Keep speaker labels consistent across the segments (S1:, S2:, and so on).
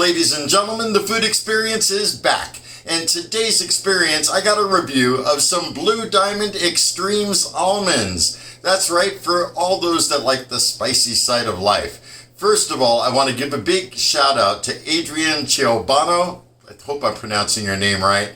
S1: Ladies and gentlemen, the food experience is back. And today's experience, I got a review of some Blue Diamond Xtremes almonds. That's right, for all those that like the spicy side of life. First of all, I want to give a big shout out to Adrian Ciobano. I hope I'm pronouncing your name right.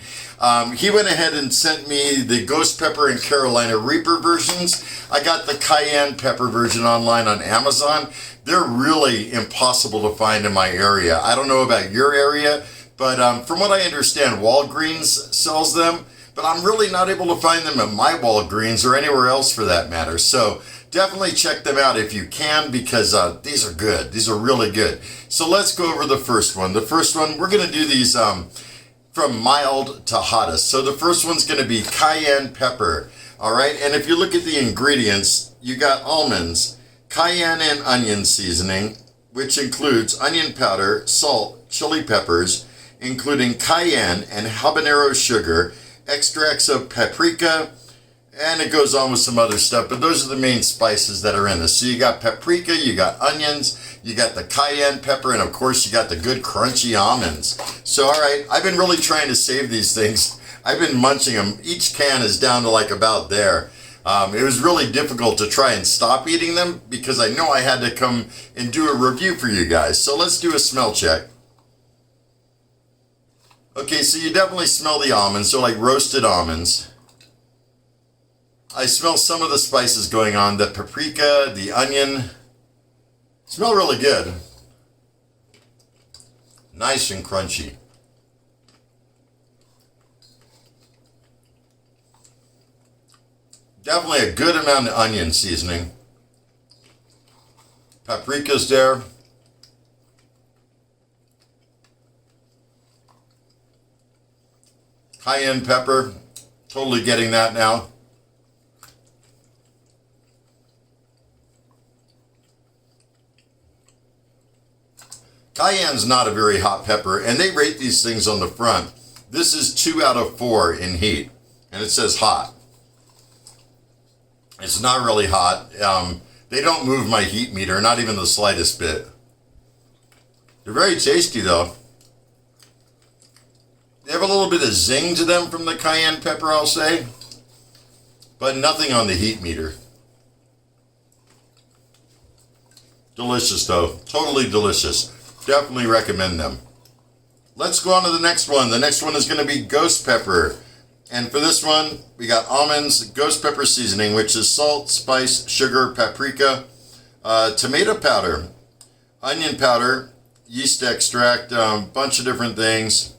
S1: He went ahead and sent me the Ghost Pepper and Carolina Reaper versions. I got the Cayenne Pepper version online on Amazon. They're really impossible to find in my area. I don't know about your area, but from what I understand, Walgreens sells them, but I'm really not able to find them at my Walgreens or anywhere else for that matter. So definitely check them out if you can, because these are good. These are really good. So let's go over the first one. The first one, we're going to do these from mild to hottest. So the first one's going to be Cayenne Pepper. All right, and if you look at the ingredients, you got almonds, cayenne and onion seasoning, which includes onion powder, salt, chili peppers, including cayenne and habanero sugar, extracts of paprika, and it goes on with some other stuff, but those are the main spices that are in this. So you got paprika, you got onions, you got the cayenne pepper, and of course you got the good crunchy almonds. So all right, I've been really trying to save these things. I've been munching them. Each can is down to like about there. It was really difficult to try and stop eating them because I know I had to come and do a review for you guys. So let's do a smell check. Okay, so you definitely smell the almonds, so like roasted almonds. I smell some of the spices going on, the paprika, the onion. Smell really good. Nice and crunchy. Definitely a good amount of onion seasoning. Paprika's there. Cayenne pepper, totally getting that now. Cayenne's not a very hot pepper, and they rate these things on the front. This is 2 out of 4 in heat, and it says hot. It's not really hot. They don't move my heat meter, not even the slightest bit. They're very tasty though. They have a little bit of zing to them from the cayenne pepper, I'll say, but nothing on the heat meter. Delicious though, totally delicious. Definitely recommend them. Let's go on to the next one. The next one is going to be Ghost Pepper. And for this one, we got almonds, ghost pepper seasoning, which is salt, spice, sugar, paprika, tomato powder, onion powder, yeast extract, bunch of different things.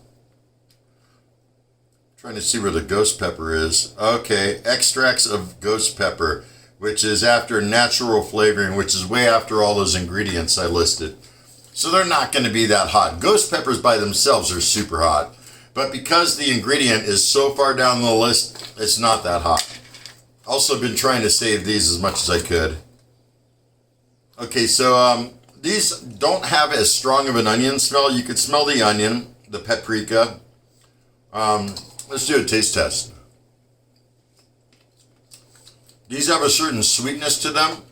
S1: Trying to see where the ghost pepper is. Okay, extracts of ghost pepper, which is after natural flavoring, which is way after all those ingredients I listed. So they're not going to be that hot. Ghost peppers by themselves are super hot. But because the ingredient is so far down the list, it's not that hot. Also been trying to save these as much as I could. Okay, so these don't have as strong of an onion smell. You could smell the onion, the paprika. Let's do a taste test. These have a certain sweetness to them.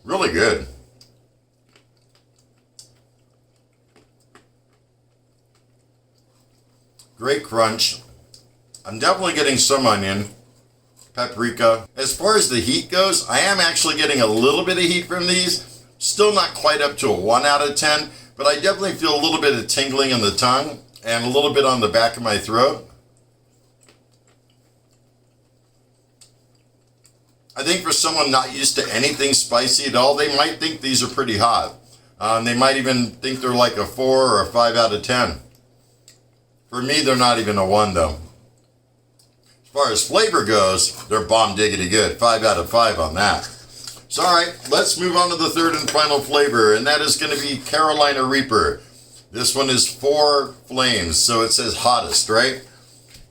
S1: Really good. Great crunch. I'm definitely getting some onion, paprika. As far as the heat goes, I am actually getting a little bit of heat from these. Still not quite up to a 1 out of 10, but I definitely feel a little bit of tingling in the tongue and a little bit on the back of my throat. I think for someone not used to anything spicy at all, they might think these are pretty hot. They might even think they're like a 4 or a 5 out of 10. For me, they're not even a 1 though. As far as flavor goes, they're bomb diggity good. 5 out of 5 on that. So all right, let's move on to the third and final flavor, and that is going to be Carolina Reaper. This one is 4 flames, so it says hottest, right?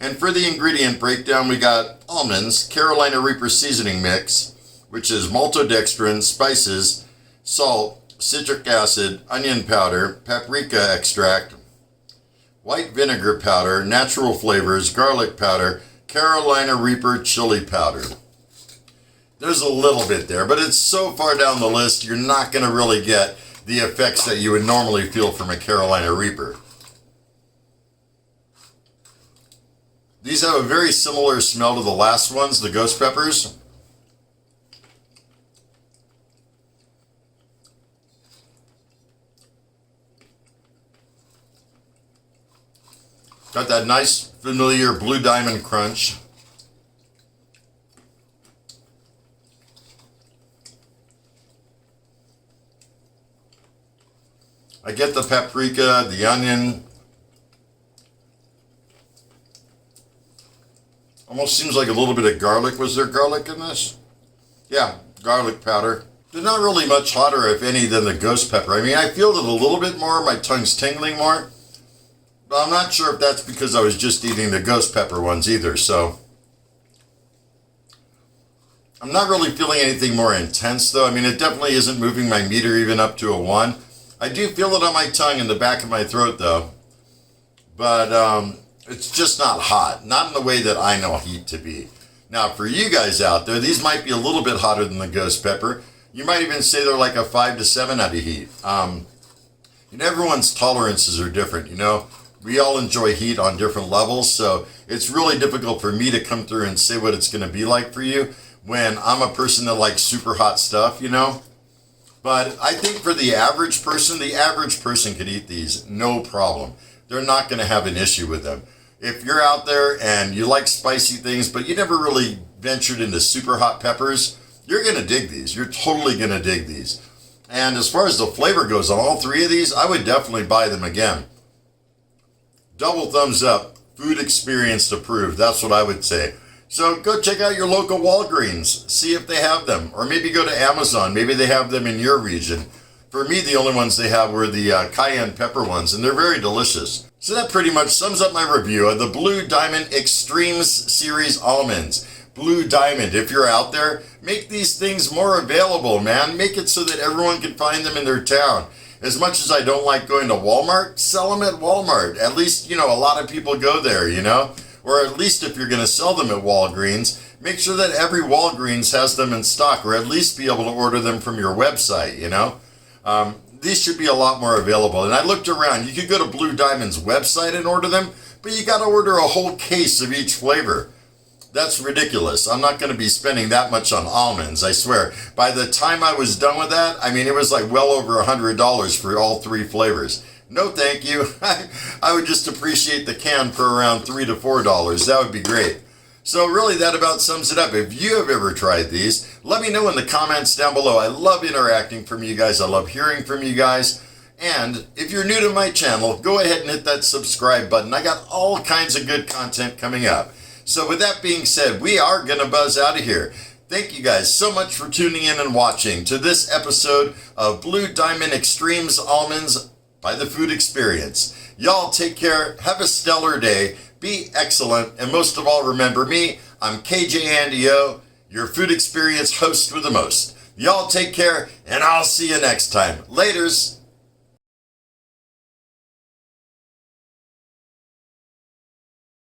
S1: And for the ingredient breakdown, we got almonds, Carolina Reaper seasoning mix, which is maltodextrin, spices, salt, citric acid, onion powder, paprika extract, white vinegar powder, natural flavors, garlic powder, Carolina Reaper chili powder. There's a little bit there, but it's so far down the list, you're not going to really get the effects that you would normally feel from a Carolina Reaper. These have a very similar smell to the last ones, the ghost peppers. Got that nice, familiar blue diamond crunch. I get the paprika, the onion. Almost seems like a little bit of garlic. Was there garlic in this? Yeah, garlic powder. They're not really much hotter, if any, than the ghost pepper. I mean, I feel it a little bit more. My tongue's tingling more. But I'm not sure if that's because I was just eating the ghost pepper ones either, so. I'm not really feeling anything more intense, though. I mean, it definitely isn't moving my meter even up to a 1. I do feel it on my tongue and the back of my throat, though. But it's just not hot. Not in the way that I know heat to be. Now, for you guys out there, these might be a little bit hotter than the ghost pepper. You might even say they're like a 5 to 7 out of heat. You know, everyone's tolerances are different, you know. We all enjoy heat on different levels, so it's really difficult for me to come through and say what it's going to be like for you when I'm a person that likes super hot stuff, you know. But I think for the average person could eat these, no problem. They're not going to have an issue with them. If you're out there and you like spicy things, but you never really ventured into super hot peppers, you're going to dig these. You're totally going to dig these. And as far as the flavor goes on all 3 of these, I would definitely buy them again. Double thumbs up. Food experience approved. That's what I would say. So go check out your local Walgreens. See if they have them. Or maybe go to Amazon. Maybe they have them in your region. For me, the only ones they have were the cayenne pepper ones, and they're very delicious. So that pretty much sums up my review of the Blue Diamond Xtremes series almonds. Blue Diamond, if you're out there, make these things more available, man. Make it so that everyone can find them in their town. As much as I don't like going to Walmart, sell them at Walmart. At least, you know, a lot of people go there, you know? Or at least if you're going to sell them at Walgreens, make sure that every Walgreens has them in stock, or at least be able to order them from your website, you know? These should be a lot more available. And I looked around. You could go to Blue Diamond's website and order them, but you got to order a whole case of each flavor. That's ridiculous. I'm not going to be spending that much on almonds, I swear. By the time I was done with that, I mean, it was like well over $100 for all 3 flavors. No, thank you. I would just appreciate the can for around $3 to $4. That would be great. So really, that about sums it up. If you have ever tried these, let me know in the comments down below. I love interacting from you guys. I love hearing from you guys. And if you're new to my channel, go ahead and hit that subscribe button. I got all kinds of good content coming up. So with that being said, we are going to buzz out of here. Thank you guys so much for tuning in and watching to this episode of Blue Diamond Xtremes Almonds by The Food Experience. Y'all take care. Have a stellar day. Be excellent. And most of all, remember me. I'm KJ Andy O, your Food Experience host with the most. Y'all take care, and I'll see you next time. Laters.